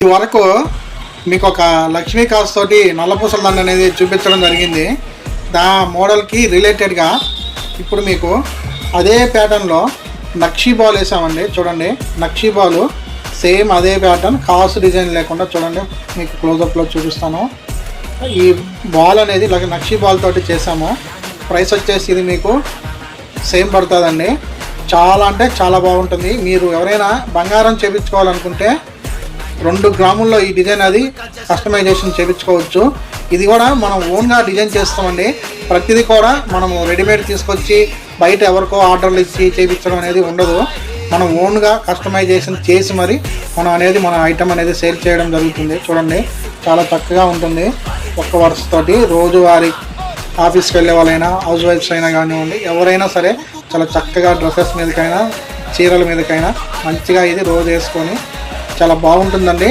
ఈ వరకు మీకు ఒక లక్ష్మీ కాస్ తోటి నల్లపూసల దండ అనేది చూపించడం జరిగింది. దా మోడల్కి రిలేటెడ్గా ఇప్పుడు మీకు అదే ప్యాటర్న్లో నక్షీ బాల్ వేసామండి. చూడండి, నక్షీ బాల్ సేమ్ అదే ప్యాటర్న్, కాసు డిజైన్ లేకుండా. చూడండి, మీకు క్లోజప్లో చూపిస్తాను. ఈ బాల్ అనేది నక్షీ బాల్ తోటి చేసాము. ప్రైస్ వచ్చేసి ఇది మీకు సేమ్ పడుతుందండి. చాలా అంటే చాలా బాగుంటుంది. మీరు ఎవరైనా బంగారం చేయించుకోవాలనుకుంటే 2 గ్రాముల్లో ఈ డిజైన్ అది కస్టమైజేషన్ చేయించుకోవచ్చు. ఇది కూడా మనం ఓన్గా డిజైన్ చేస్తామండి. ప్రతిదీ కూడా మనము రెడీమేడ్ తీసుకొచ్చి బయట ఎవరికో ఆర్డర్లు ఇచ్చి చేయించడం అనేది ఉండదు. మనం ఓన్గా కస్టమైజేషన్ చేసి మరి మన ఐటమ్ అనేది సేల్ చేయడం జరుగుతుంది. చూడండి, చాలా చక్కగా ఉంటుంది. ఒక్క వరుసతోటి రోజువారీ ఆఫీస్కి వెళ్ళే వాళ్ళైనా, హౌస్ వైఫ్స్ అయినా కానివ్వండి, ఎవరైనా సరే చాలా చక్కగా డ్రెస్సెస్ మీదకైనా చీరల మీదకైనా మంచిగా ఇది రోజు వేసుకొని చాలా బాగుంటుందండి.